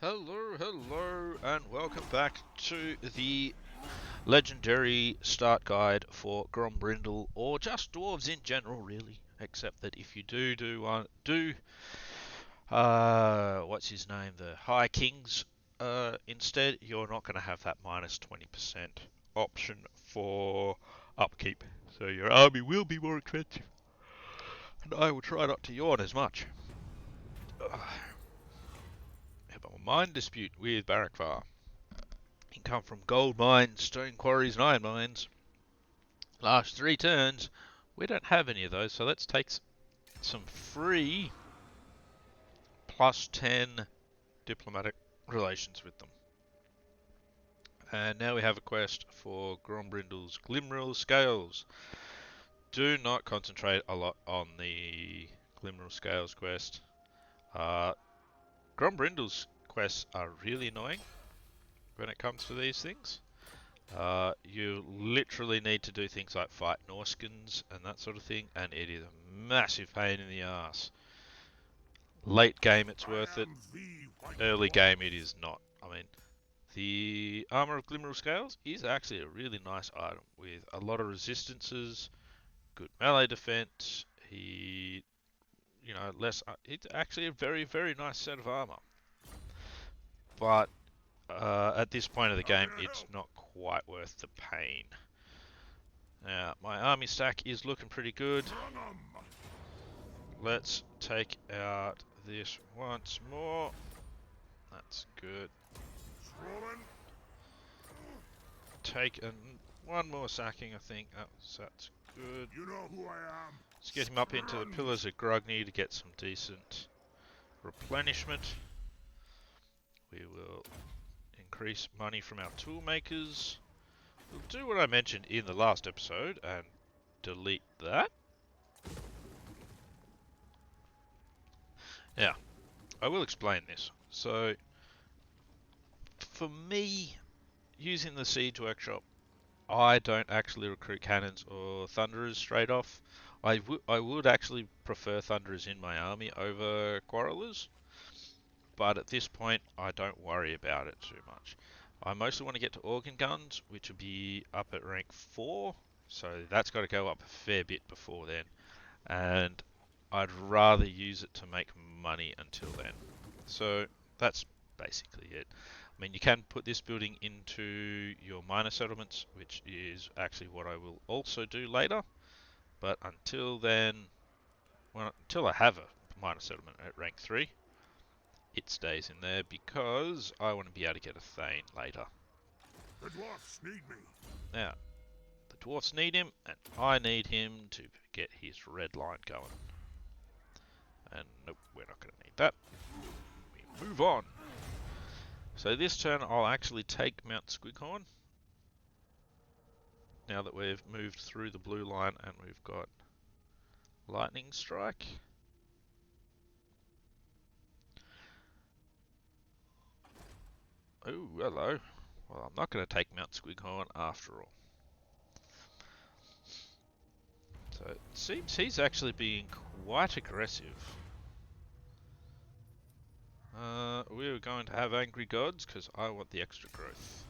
Hello, and welcome back to the Legendary Start Guide for Grombrindal, or just Dwarves in general, really. Except that if you what's his name, the High Kings, instead, you're not going to have that minus 20% option for upkeep. So your army will be more expensive, and I will try not to yawn as much. Have a mine dispute with Barakvar. Income from gold mines, stone quarries, and iron mines. Last 3 turns, we don't have any of those, so let's take some free +10 diplomatic relations with them. And now we have a quest for Grombrindal's Glimmeril Scales. Do not concentrate a lot on the Glimmeril Scales quest. Grombrindal's quests are really annoying when it comes to these things. You literally need to do things like fight Norskins and that sort of thing, and it is a massive pain in the ass. Late game it's worth it, early game it is not. I mean, the Armour of Glimmer of Scales is actually a really nice item with a lot of resistances, good melee defense. It's actually a very nice set of armor. But at this point of the game, it's not quite worth the pain. Now, my army stack is looking pretty good. Let's take out this once more. That's good. Take one more sacking, I think. That's good. You know who I am. Let's get him up into the Pillars of Grogny to get some decent replenishment. We will increase money from our tool makers. We'll do what I mentioned in the last episode and delete that. Now, I will explain this. So, for me, using the Siege Workshop, I don't actually recruit cannons or thunderers straight off. I would actually prefer thunderers in my army over quarrelers, but at this point I don't worry about it too much. I mostly want to get to organ guns, which will be up at rank 4, so that's got to go up a fair bit before then, and I'd rather use it to make money until then. So that's basically it. I mean, you can put this building into your minor settlements, which is actually what I will also do later. But until then, until I have a minor settlement at rank 3, it stays in there because I want to be able to get a Thane later. The dwarfs need me. Now, the dwarfs need him, and I need him to get his red line going. And nope, we're not going to need that. We move on. So this turn I'll actually take Mount Squighorn. Now that we've moved through the blue line and we've got Lightning Strike. Oh, hello. Well, I'm not going to take Mount Squighorn after all. So it seems he's actually being quite aggressive. We're going to have Angry Gods because I want the extra growth.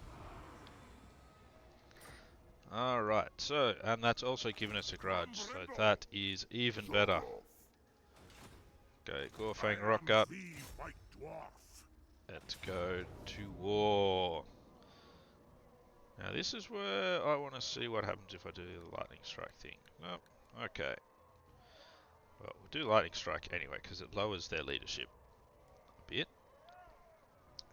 Alright, so, and that's also given us a grudge, so that is even better. Okay, Gorfang Rock Gut. Let's go to war. Now this is where I want to see what happens if I do the Lightning Strike thing. Nope, okay. Well, we'll do Lightning Strike anyway because it lowers their leadership a bit.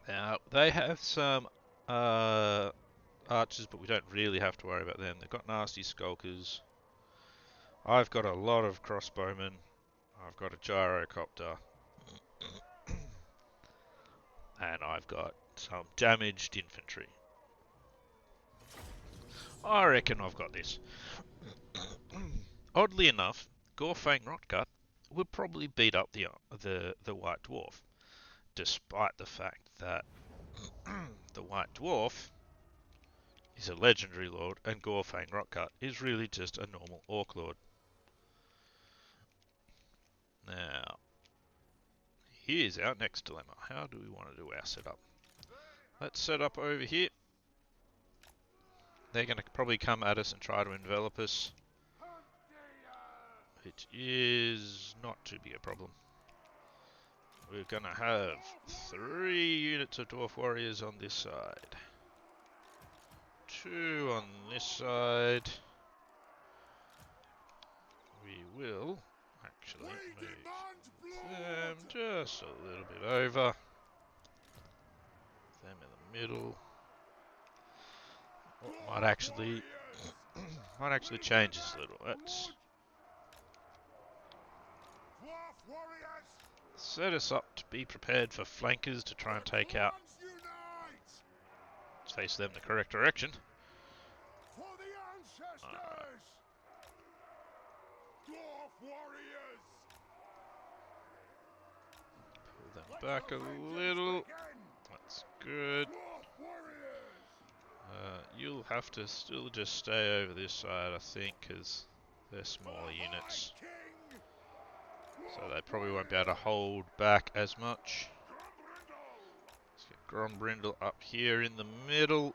Now, they have some archers, but we don't really have to worry about them. They've got nasty skulkers. I've got a lot of crossbowmen. I've got a gyrocopter. And I've got some damaged infantry. I reckon I've got this. Oddly enough, Gorfang Rotgut would probably beat up the White Dwarf, despite the fact that the White Dwarf is a legendary lord and Gorfang Rotgut is really just a normal orc lord. Now, here's our next dilemma. How do we want to do our setup? Let's set up over here. They're going to probably come at us and try to envelop us, which is not too big a problem. We're going to have 3 units of Dwarf Warriors on this side. 2 on this side. We will actually move them just a little bit over. Them in the middle. Oh, might actually change this a little. Let's set us up to be prepared for flankers to try and take out. Let's face them the correct direction. Alright. Pull them back a little. That's good. You'll have to still just stay over this side, I think, because they're smaller units. So they probably won't be able to hold back as much. Let's get Grombrindal up here in the middle.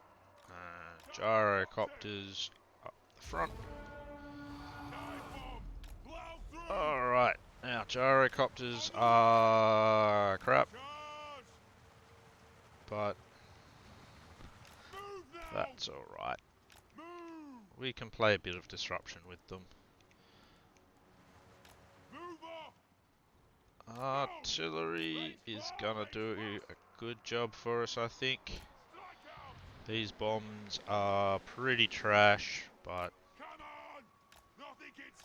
Gyrocopters up the front. Alright, now gyrocopters are crap. But that's alright. We can play a bit of disruption with them. Artillery is gonna do a good job for us, I think. These bombs are pretty trash, but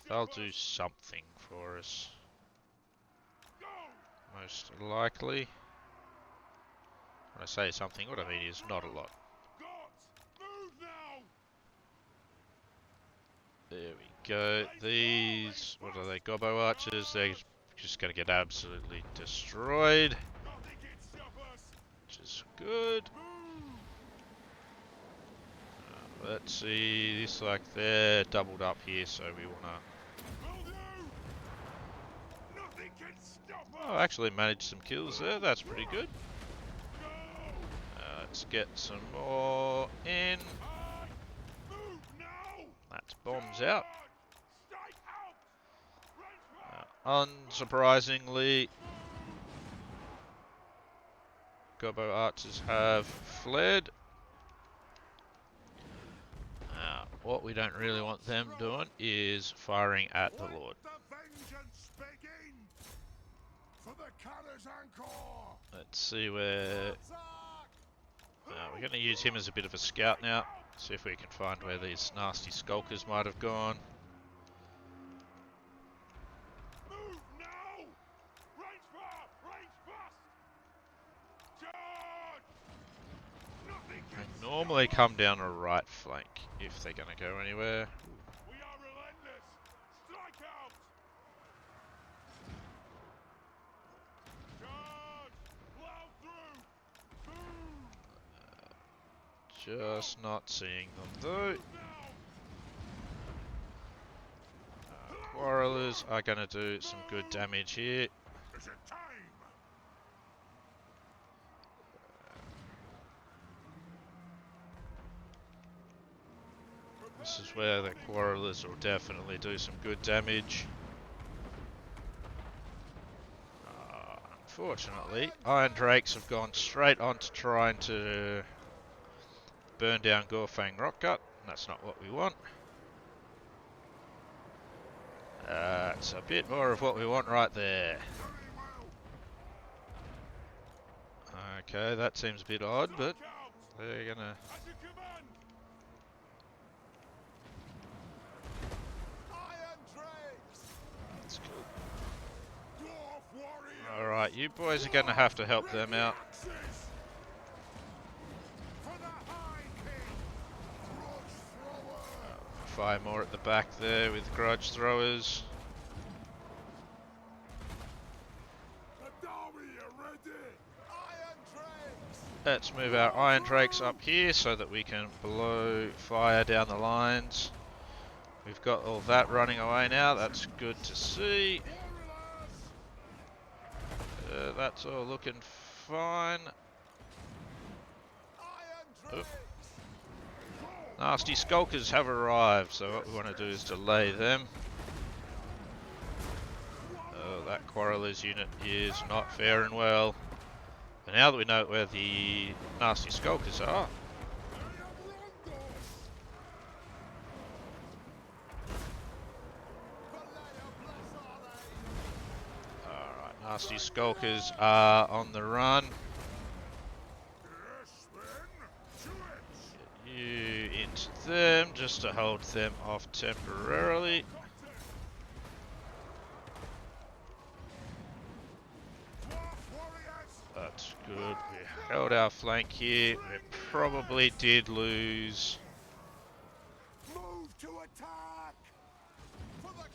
they'll do something for us. Most likely. When I say something, what I mean is not a lot. There we go. These, what are they, Gobbo Archers? They're just going to get absolutely destroyed. Which is good. Let's see, this like they're doubled up here, so we want to... Oh, actually managed some kills there, that's pretty good. Let's get some more in. That's bombs out. Unsurprisingly, Gobbo Archers have fled. What we don't really want them doing is firing at the Lord. Let's see where... we're going to use him as a bit of a scout now. See if we can find where these nasty skulkers might have gone. They normally come down a right flank if they're going to go anywhere. Just not seeing them though. Quarrelers are going to do some good damage here. This is where the Quarrelers will definitely do some good damage. Unfortunately, Iron Drakes have gone straight on to trying to burn down Gorfang Rockgut. That's not what we want. It's a bit more of what we want right there. Okay, that seems a bit odd, but they're gonna... That's good. Alright, you boys are gonna have to help them out. Fire more at the back there with grudge throwers. Let's move our Iron Drakes up here so that we can blow fire down the lines. We've got all that running away now, that's good to see. So that's all looking fine. Oop. Nasty skulkers have arrived, so what we want to do is delay them. Oh, that quarrelers unit is not faring well. But now that we know where the nasty skulkers are, alright, nasty skulkers are on the run. Get you into them just to hold them off temporarily. That's good. We held our flank here. We probably did lose. Move to attack! For the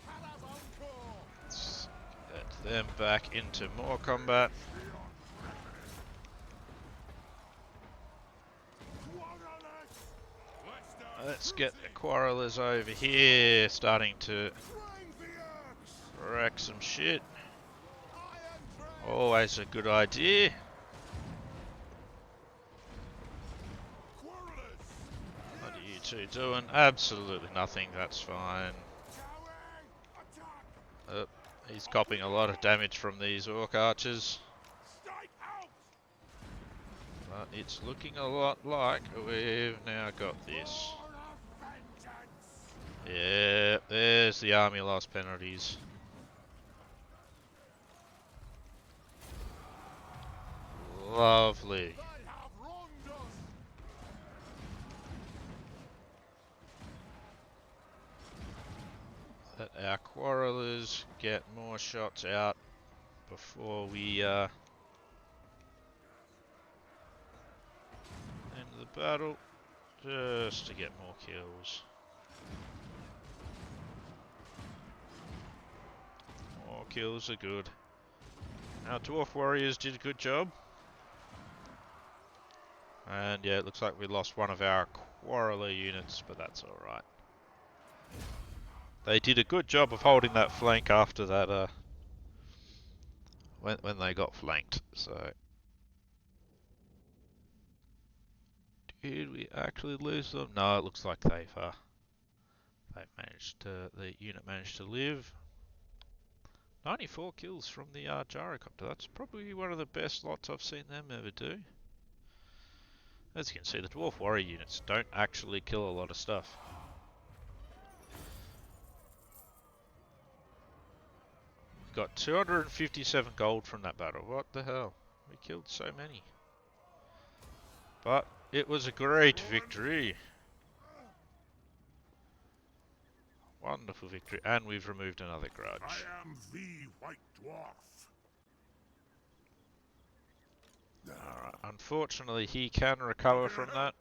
Let's get them back into more combat. Let's get the quarrelers over here starting to wreck some shit. Always a good idea. What are you two doing? Absolutely nothing, that's fine. Oh, he's copping a lot of damage from these orc archers. But it's looking a lot like we've now got this. Yeah, there's the army loss penalties. Lovely. Let our quarrelers get more shots out before we end the battle, just to get more kills. More kills are good. Our dwarf warriors did a good job. And yeah, it looks like we lost one of our quarreler units, but that's alright. They did a good job of holding that flank after that, when they got flanked, so. Did we actually lose them? No, it looks like they've managed to, the unit managed to live. 94 kills from the gyrocopter. That's probably one of the best lots I've seen them ever do. As you can see, the dwarf warrior units don't actually kill a lot of stuff. Got 257 gold from that battle. What the hell? We killed so many. But it was a great victory. Wonderful victory. And we've removed another grudge. I am the White Dwarf. Alright, unfortunately he can recover from that.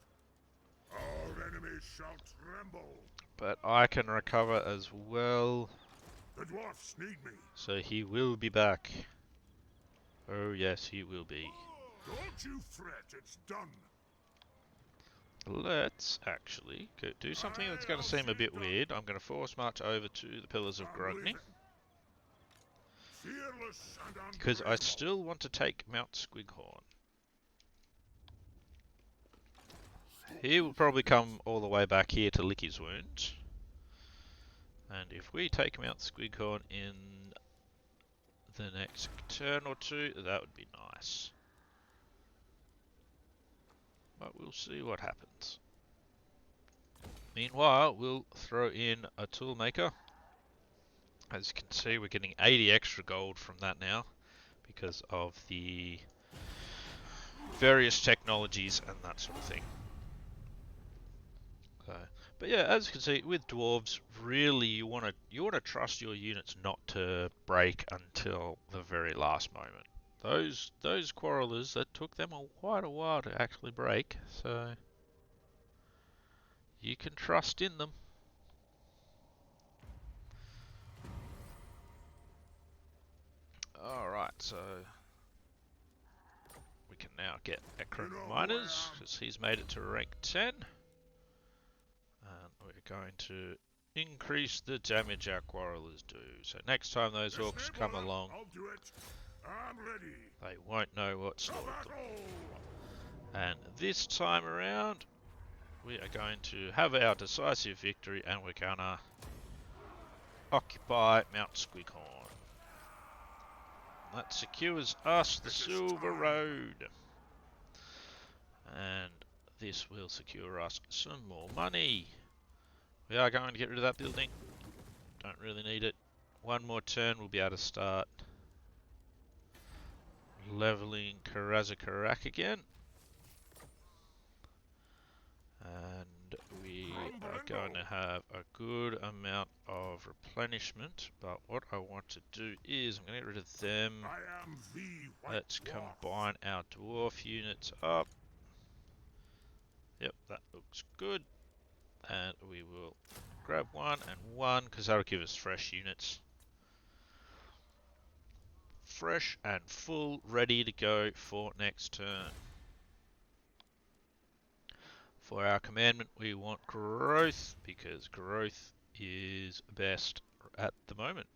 Our enemies shall tremble. But I can recover as well. The dwarfs need me. So he will be back. Oh yes, he will be. Don't you fret, it's done. Let's actually go do something that's going to seem a bit weird. I'm going to force march over to the Pillars of Grogny. Because I still want to take Mount Squighorn. He will probably come all the way back here to lick his wounds. And if we take Mount Squighorn in the next turn or two, that would be nice. But we'll see what happens. Meanwhile, we'll throw in a toolmaker. As you can see, we're getting 80 extra gold from that now because of the various technologies and that sort of thing. But yeah, as you can see, with dwarves, really you want to trust your units not to break until the very last moment. Those quarrelers, that took them quite a while to actually break, so you can trust in them. Alright, so we can now get Ekron Miners, because he's made it to rank 10. And we're going to increase the damage our quarrelers do. So next time those orcs come along, I'm ready. They won't know what To slaughtered them. battle! And this time around, we are going to have our decisive victory, and we're gonna occupy Mount Squighorn. That secures us the It is Silver time. Road. And this will secure us some more money. We are going to get rid of that building. Don't really need it. One more turn, we'll be able to start leveling Karazakarak again. And we are going to have a good amount of replenishment. But what I want to do is, I'm going to get rid of them. I am the White Let's Dwarf. combine our dwarf units up. Yep, that looks good. And we will grab one and one, because that'll give us fresh units. Fresh and full, ready to go for next turn. For our commandment, we want growth, because growth is best at the moment.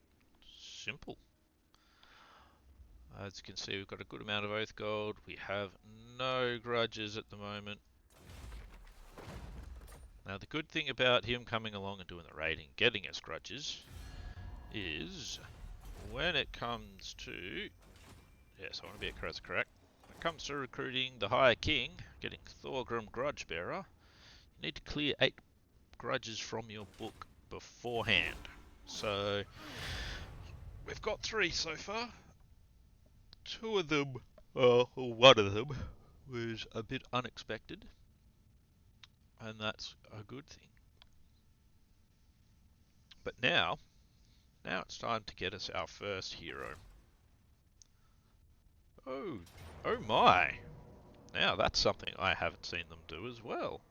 Simple. As you can see, we've got a good amount of oath gold. We have no grudges at the moment. Now, the good thing about him coming along and doing the raiding, getting us grudges, is when it comes to... Yes, I want to be a Karazakarak. When it comes to recruiting the Higher King, getting Thorgrim Grudgebearer, you need to clear 8 grudges from your book beforehand. So, we've got 3 so far. 2 of them, or 1 of them, was a bit unexpected. And that's a good thing. But now it's time to get us our first hero. Oh, oh my! Now that's something I haven't seen them do as well.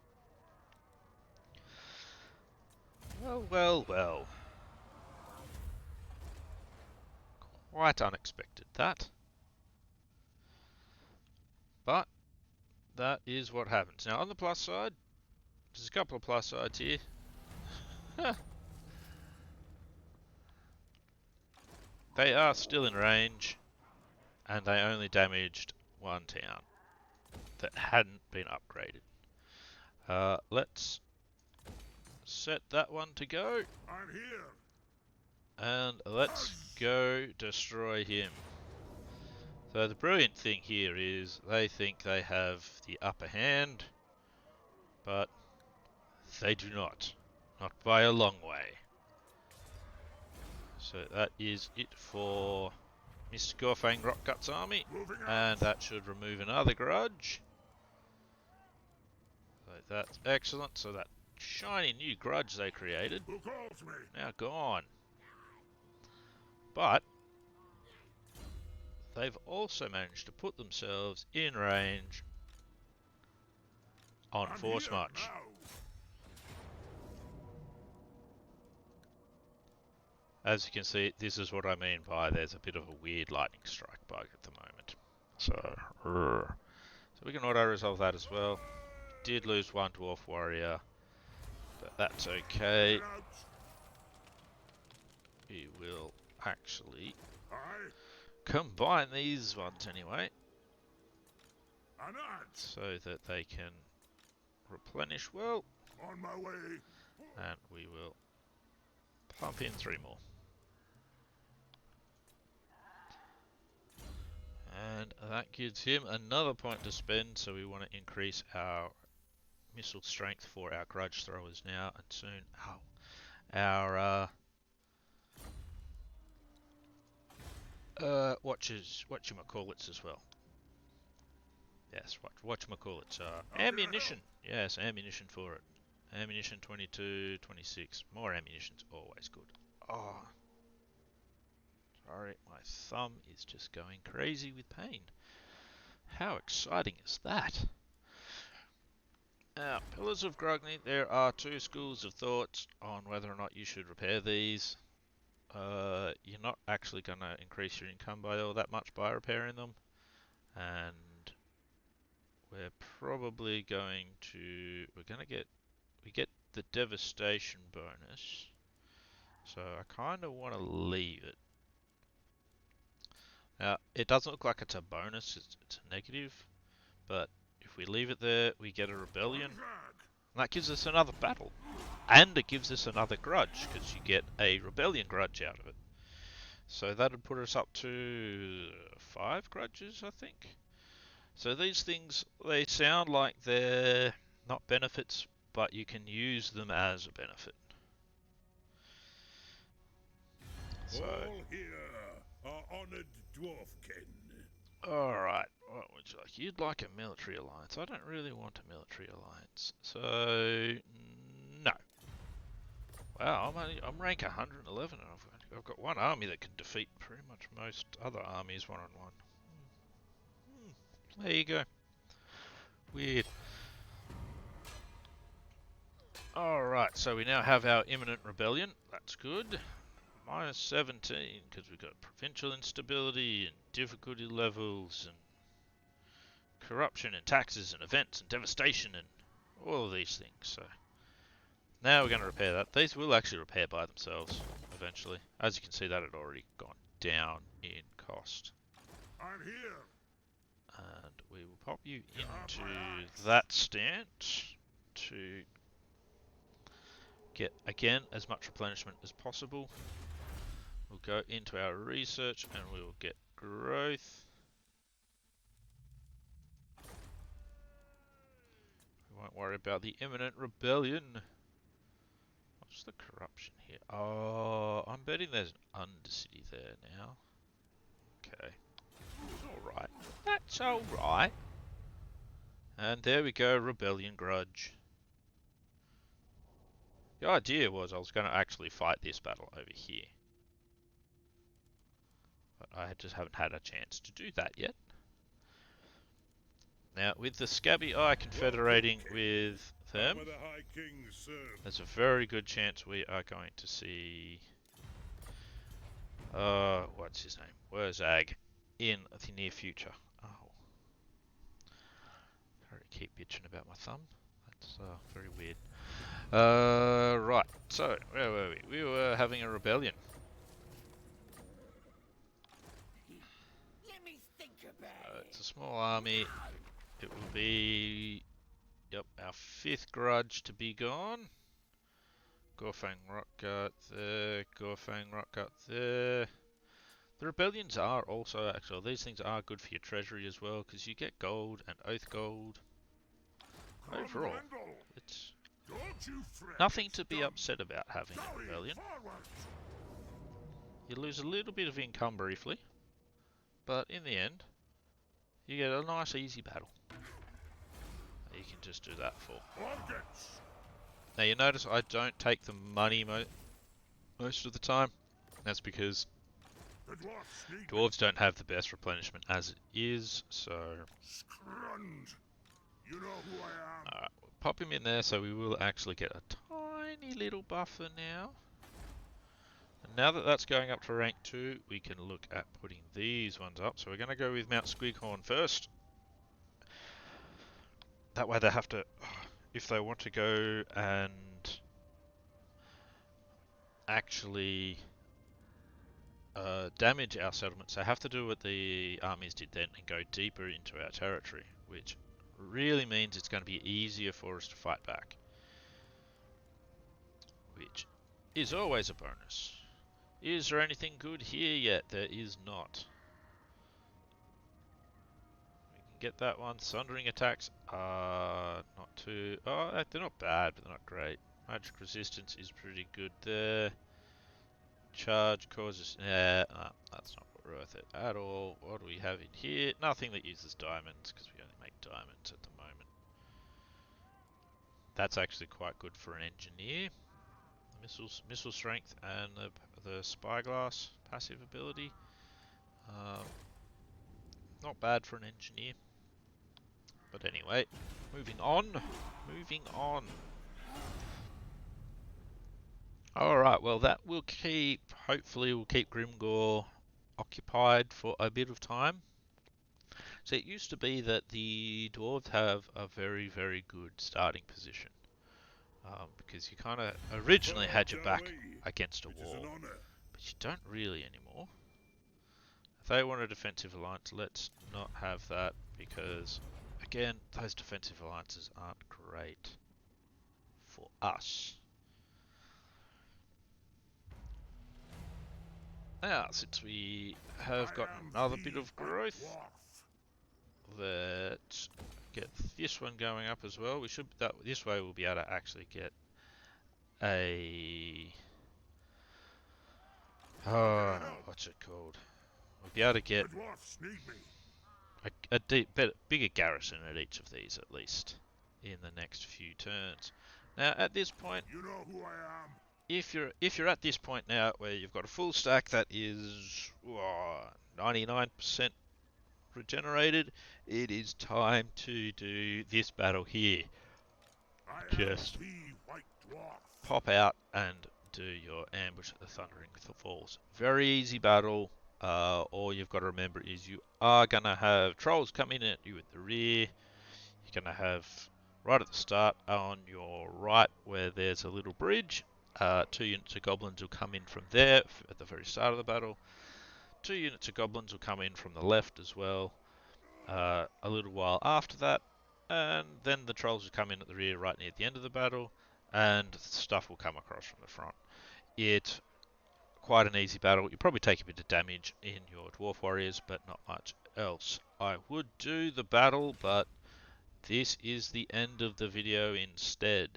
Well, well, well. Quite unexpected, that. But that is what happens. Now on the plus side, there's a couple of plus sides here. They are still in range, and they only damaged 1 town that hadn't been upgraded. Let's set that one to go. I'm here. And let's go destroy him. So the brilliant thing here is they think they have the upper hand, but they do not. Not by a long way. So that is it for Mr. Gorfang Rockgut's army. And that should remove another grudge. So that's excellent. So that shiny new grudge they created, Who calls me? now gone. But they've also managed to put themselves in range on I'm Force here March. now. As you can see, this is what I mean by there's a bit of a weird lightning strike bug at the moment. So we can auto-resolve that as well. Did lose 1 Dwarf Warrior, but that's okay. Get out. We will actually I, combine these ones anyway, an ant. so that they can replenish well, On my way. and we will pump in 3 more. And that gives him another point to spend, so we want to increase our missile strength for our grudge throwers now, and soon our whatchamacallits as well. Yes, whatchamacallits, ammunition. Yes, ammunition for it. Ammunition 22, 26. More ammunition's always good. Oh, sorry, my thumb is just going crazy with pain. How exciting is that? Now, Pillars of Grogny, there are 2 schools of thoughts on whether or not you should repair these. You're not actually going to increase your income by all that much by repairing them. And we're probably going to... We get the devastation bonus. So I kind of want to leave it. Now, it doesn't look like it's a bonus, it's a negative, but if we leave it there, we get a rebellion. And that gives us another battle. And it gives us another grudge, because you get a rebellion grudge out of it. So that would put us up to 5 grudges, I think. So these things, they sound like they're not benefits, but you can use them as a benefit. So, All here are honored dwarfkin. alright, what would you like? You'd like a military alliance. I don't really want a military alliance. So, no. Wow, I'm rank 111 and I've got one army that can defeat pretty much most other armies one-on-one. There you go. Weird. Alright, so we now have our imminent rebellion. That's good. Minus 17, because we've got provincial instability and difficulty levels and corruption and taxes and events and devastation and all of these things. So now we're going to repair that. These will actually repair by themselves eventually. As you can see, that had already gone down in cost. I'm here. And we will pop you into that stance to get, again, as much replenishment as possible. We'll go into our research and we will get growth. We won't worry about the imminent rebellion. What's the corruption here? Oh, I'm betting there's an undercity there now. Okay. Alright. That's alright. And there we go, rebellion grudge. The idea was I was going to actually fight this battle over here. But I just haven't had a chance to do that yet. Now, with the Scabby Eye confederating with them, there's a very good chance we are going to see... what's his name? Wurzag in the near future. Oh. Sorry, I keep bitching about my thumb. That's very weird. Right, so, where were we? We were having a rebellion. Let me think about it. It's a small army. It will be, yep, our 5th grudge to be gone. Gorfang Rockgut there, Gorfang Rockgut there. The rebellions are also, actually, these things are good for your treasury as well, because you get gold and oath gold. Overall, it's nothing to be upset about having a rebellion. You lose a little bit of income briefly, but in the end, you get a nice easy battle. You can just do that for. Now you notice I don't take the money most of the time. That's because dwarves don't have the best replenishment as it is, so... You know who I am. Alright, we'll pop him in there so we will actually get a tiny little buffer now. And now that that's going up to rank 2, we can look at putting these ones up. So we're going to go with Mount Squighorn first. That way they have to, if they want to go and actually damage our settlements, they have to do what the armies did then and go deeper into our territory, which really means it's going to be easier for us to fight back, which is always a bonus. Is there anything good here yet? There is not. Get that one. Sundering attacks are not too... Oh, they're not bad, but they're not great. Magic resistance is pretty good there. Charge causes... Yeah, that's not worth it at all. What do we have in here? Nothing that uses diamonds, because we only make diamonds at the moment. That's actually quite good for an engineer. Missile strength and the spyglass passive ability. Not bad for an engineer. But anyway, moving on. Moving on. Alright, well that will keep, hopefully we'll keep Grimgor occupied for a bit of time. So it used to be that the dwarves have a very, very good starting position. Because you kind of originally had your back against a wall. But you don't really anymore. they want a defensive alliance. Let's not have that because, again, those defensive alliances aren't great for us. Now, since we have got another bit of growth, let's get this one going up as well. We should this way we'll be able to actually get a what's it called? We'll be able to get a bigger garrison at each of these at least in the next few turns. Now, at this point, you know who I am. If you're at this point now where you've got a full stack that is 99% regenerated, it is time to do this battle here. Just pop out and do your ambush at the Thundering Falls. Very easy battle. All you've got to remember is you are going to have trolls coming at you at the rear. You're going to have, right at the start on your right where there's a little bridge, 2 units of goblins will come in from there at the very start of the battle. 2 units of goblins will come in from the left as well a little while after that. And then the trolls will come in at the rear right near the end of the battle, and stuff will come across from the front. It's quite an easy battle. You probably take a bit of damage in your dwarf warriors, but not much else. I would do the battle, but this is the end of the video instead.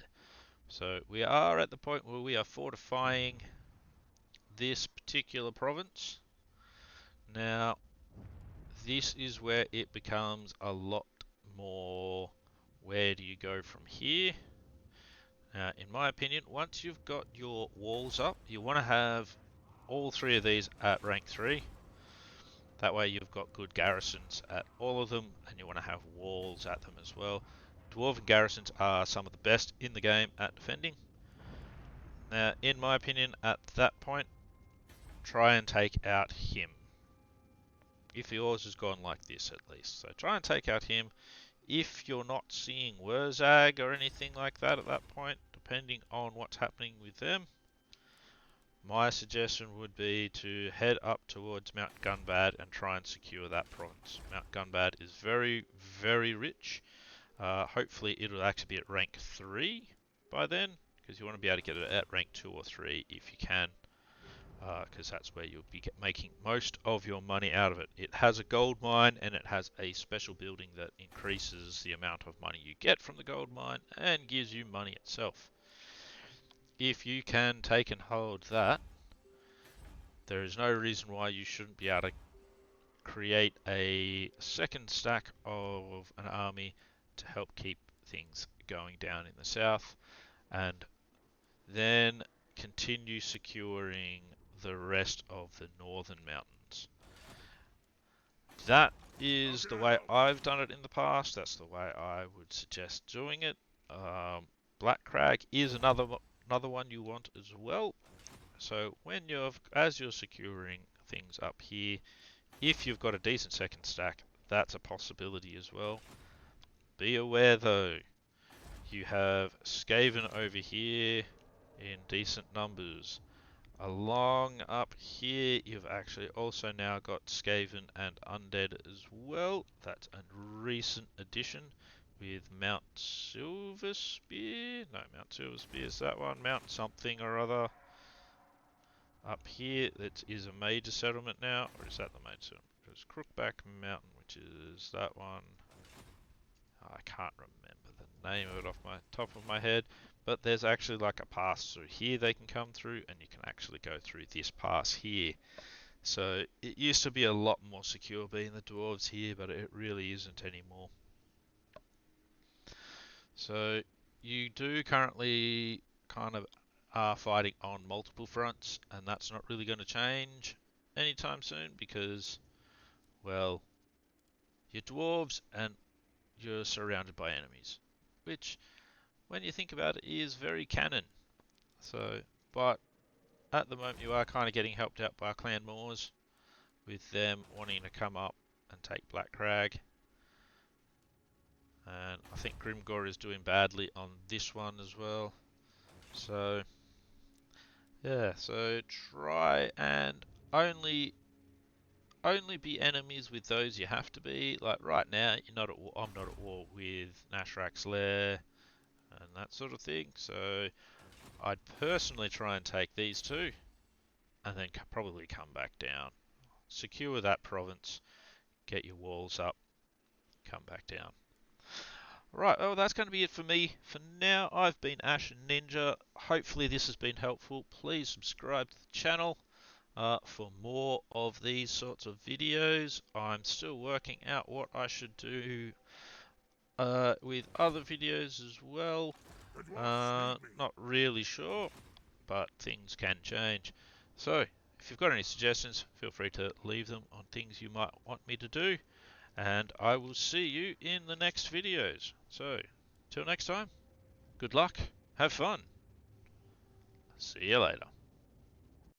So we are at the point where we are fortifying this particular province. Now, this is where it becomes a lot more, where do you go from here? In my opinion, once you've got your walls up, you want to have all 3 of these at rank 3. That way you've got good garrisons at all of them, and you want to have walls at them as well. Dwarven garrisons are some of the best in the game at defending. Now, in my opinion, at that point, try and take out him. If yours has gone like this at least. So try and take out him. If you're not seeing Wurzag or anything like that at that point, depending on what's happening with them, my suggestion would be to head up towards Mount Gunbad and try and secure that province. Mount Gunbad is very, very rich. Hopefully it'll actually be at rank 3 by then, because you want to be able to get it at rank 2 or 3 if you can, because that's where you'll be making most of your money out of it. It has a gold mine and it has a special building that increases the amount of money you get from the gold mine and gives you money itself. If you can take and hold that, there is no reason why you shouldn't be able to create a second stack of an army to help keep things going down in the south, and then continue securing the rest of the northern mountains. That is the way I've done it in the past. That's the way I would suggest doing it. Black Crag is another one you want as well. So as you're securing things up here, if you've got a decent second stack, that's a possibility as well. Be aware though, you have Skaven over here in decent numbers. Along up here, you've actually also now got Skaven and Undead as well. That's a recent addition with Mount Silverspear. No, Mount Silverspear is that one. Mount something or other. Up here, that is a major settlement now. Or is that the major settlement? There's Crookback Mountain, which is that one. I can't remember the name of it off my top of my head. But there's actually like a pass through here they can come through, and you can actually go through this pass here. So it used to be a lot more secure being the dwarves here, but it really isn't anymore. So you do currently kind of are fighting on multiple fronts, and that's not really going to change anytime soon because, well, you're dwarves and you're surrounded by enemies, which, when you think about it, is very canon. So, but at the moment you are kind of getting helped out by Clan Moors, with them wanting to come up and take Black Crag. And I think Grimgor is doing badly on this one as well. So, yeah, so try and only only be enemies with those you have to be. Like right now, you're not at war, I'm not at war with Nashrak's Lair and that sort of thing. So I'd personally try and take these two, and then probably come back down, secure that province, get your walls up, come back down. Right, well, that's going to be it for me for now. I've been Ash Ninja. Hopefully this has been helpful. Please subscribe to the channel for more of these sorts of videos. I'm still working out what I should do with other videos as well. The dwarfs need me. Not really sure, but things can change. So, if you've got any suggestions, feel free to leave them on things you might want me to do. And I will see you in the next videos. So, till next time, good luck, have fun, see you later.